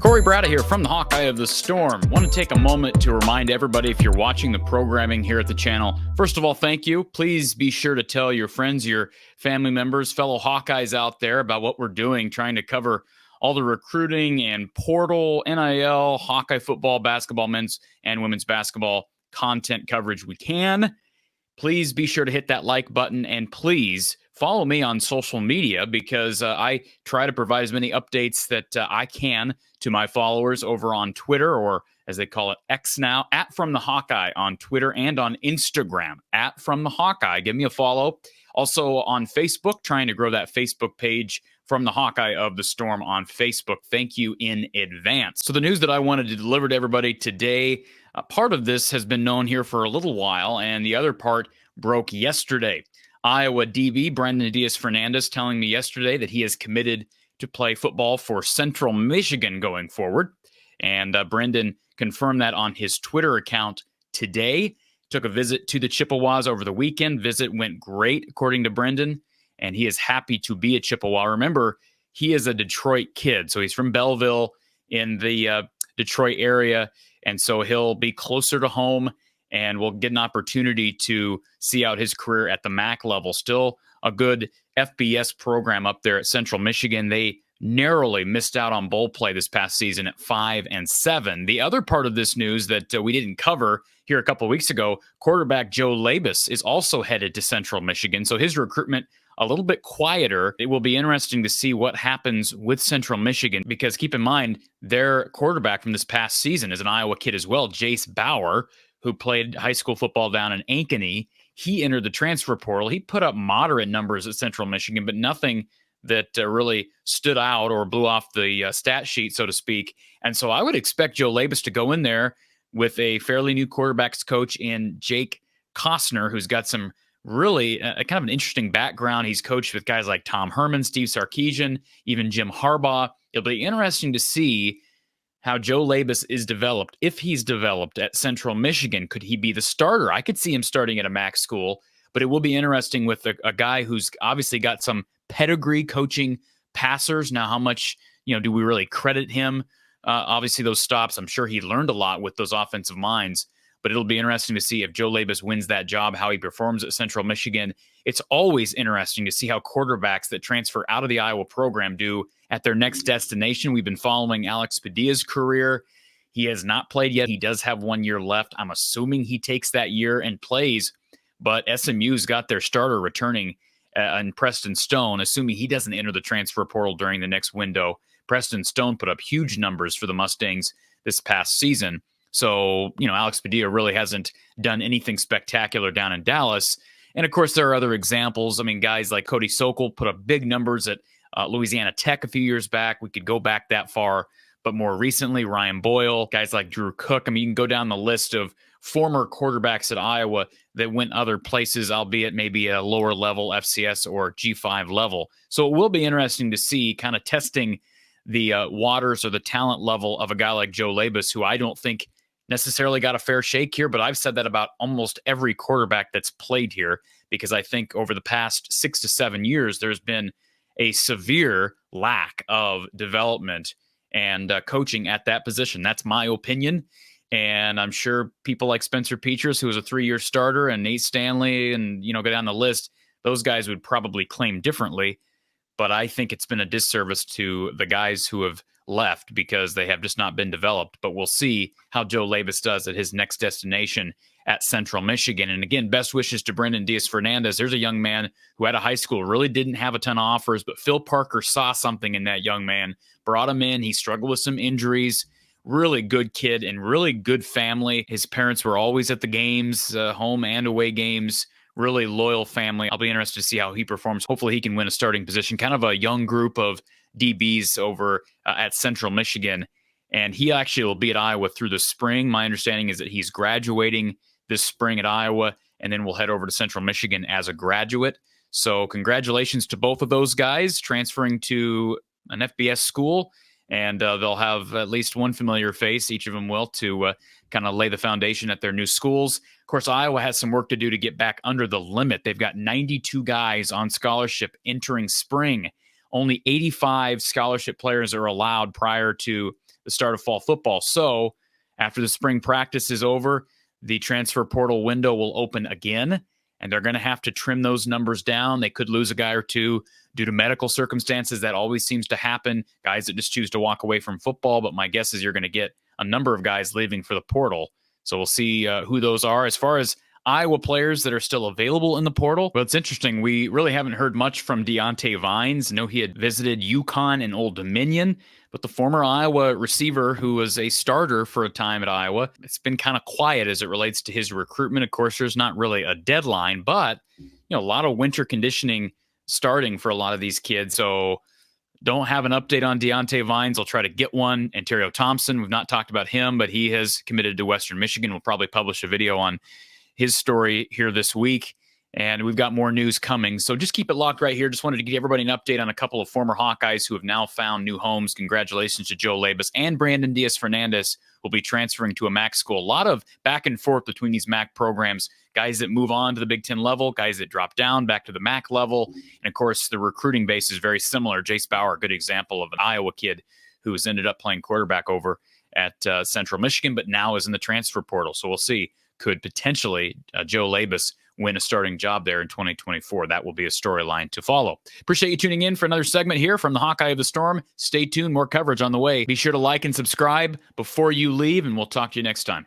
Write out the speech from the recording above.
Corey Brada here from the Hawkeye of the Storm. Want to take a moment to remind everybody, if you're watching the programming here at the channel, first of all, thank you. Please be sure to tell your friends, your family members, fellow Hawkeyes out there about what we're doing, trying to cover all the recruiting and portal, NIL, Hawkeye football, basketball, men's and women's basketball content coverage we can. Please be sure to hit that like button, and please follow me on social media, because I try to provide as many updates that I can to my followers over on Twitter, or as they call it, X now, @FromTheHawkeye on Twitter and on Instagram, @FromTheHawkeye. Give me a follow. Also on Facebook, trying to grow that Facebook page, From the Hawkeye of the Storm on Facebook. Thank you in advance. So the news that I wanted to deliver to everybody today, part of this has been known here for a little while, and the other part broke yesterday. Iowa DB Brenden Deasfernandes telling me yesterday that he is committed to play football for Central Michigan going forward. And Brenden confirmed that on his Twitter account today. Took a visit to the Chippewas over the weekend. Visit went great, according to Brenden, and he is happy to be a Chippewa. Remember, he is a Detroit kid, so he's from Belleville in the Detroit area, and so he'll be closer to home and will get an opportunity to see out his career at the MAC level. Still a good FBS program up there at Central Michigan. They narrowly missed out on bowl play this past season at 5-7. The other part of this news that we didn't cover here a couple of weeks ago, quarterback Joe Labas is also headed to Central Michigan. So his recruitment a little bit quieter. It will be interesting to see what happens with Central Michigan, because keep in mind, their quarterback from this past season is an Iowa kid as well, Jace Bauer, who played high school football down in Ankeny. He entered the transfer portal. He put up moderate numbers at Central Michigan, but nothing that really stood out or blew off the stat sheet, so to speak. And so I would expect Joe Labas to go in there with a fairly new quarterbacks coach in Jake Costner, who's got some really kind of an interesting background. He's coached with guys like Tom Herman, Steve Sarkisian, even Jim Harbaugh. It'll be interesting to see how Joe Labas is developed. If he's developed at Central Michigan, could he be the starter? I could see him starting at a MAC school, but it will be interesting with a guy who's obviously got some pedigree coaching passers. Now, how much do we really credit him? Obviously, those stops, I'm sure he learned a lot with those offensive minds, but it'll be interesting to see if Joe Labas wins that job, how he performs at Central Michigan. It's always interesting to see how quarterbacks that transfer out of the Iowa program do at their next destination. We've been following Alex Padilla's career. He has not played yet. He does have 1 year left. I'm assuming he takes that year and plays, but SMU's got their starter returning and Preston Stone, assuming he doesn't enter the transfer portal during the next window. Preston Stone put up huge numbers for the Mustangs this past season. So, Alex Padilla really hasn't done anything spectacular down in Dallas. And, of course, there are other examples. I mean, guys like Cody Sokol put up big numbers at Louisiana Tech a few years back. We could go back that far. But more recently, Ryan Boyle, guys like Drew Cook. I mean, you can go down the list of former quarterbacks at Iowa that went other places, albeit maybe a lower level FCS or G5 level. So it will be interesting to see, kind of testing the waters or the talent level of a guy like Joe Labas, who I don't think necessarily got a fair shake here, but I've said that about almost every quarterback that's played here, because I think over the past 6 to 7 years, there's been a severe lack of development and coaching at that position. That's my opinion. And I'm sure people like Spencer Petras, who was a 3-year starter, and Nate Stanley, and, go down the list, those guys would probably claim differently. But I think it's been a disservice to the guys who have left, because they have just not been developed. But we'll see how Joe Labas does at his next destination at Central Michigan. And again, best wishes to Brenden Deasfernandes. There's a young man who out of high school really didn't have a ton of offers, but Phil Parker saw something in that young man, brought him in. He struggled with some injuries. Really good kid and really good family. His parents were always at the games, home and away games. Really loyal family. I'll be interested to see how he performs. Hopefully he can win a starting position. Kind of a young group of DBs over at Central Michigan. And he actually will be at Iowa through the spring. My understanding is that he's graduating this spring at Iowa, and then we'll head over to Central Michigan as a graduate. So congratulations to both of those guys transferring to an FBS school. And they'll have at least one familiar face, each of them will, to kind of lay the foundation at their new schools. Of course, Iowa has some work to do to get back under the limit. They've got 92 guys on scholarship entering spring. Only 85 scholarship players are allowed prior to the start of fall football. So after the spring practice is over, the transfer portal window will open again, and they're going to have to trim those numbers down. They could lose a guy or two due to medical circumstances. That always seems to happen. Guys that just choose to walk away from football. But my guess is you're going to get a number of guys leaving for the portal. So we'll see who those are. As far as Iowa players that are still available in the portal, well, it's interesting. We really haven't heard much from Deontay Vines. I know he had visited UConn and Old Dominion, but the former Iowa receiver who was a starter for a time at Iowa, it's been kind of quiet as it relates to his recruitment. Of course, there's not really a deadline, but a lot of winter conditioning starting for a lot of these kids. So don't have an update on Deontay Vines. I'll try to get one. Ontario Thompson, we've not talked about him, but he has committed to Western Michigan. We'll probably publish a video on his story here this week, and we've got more news coming. So just keep it locked right here. Just wanted to give everybody an update on a couple of former Hawkeyes who have now found new homes. Congratulations to Joe Labas and Brenden Deasfernandes will be transferring to a MAC school. A lot of back and forth between these MAC programs, guys that move on to the Big Ten level, guys that drop down back to the MAC level. And of course, the recruiting base is very similar. Jace Bauer, a good example of an Iowa kid who has ended up playing quarterback over at Central Michigan, but now is in the transfer portal. So we'll see. Could potentially Joe Labas win a starting job there in 2024. That will be a storyline to follow. Appreciate you tuning in for another segment here from the Hawkeye of the Storm. Stay tuned. More coverage on the way. Be sure to like and subscribe before you leave, and we'll talk to you next time.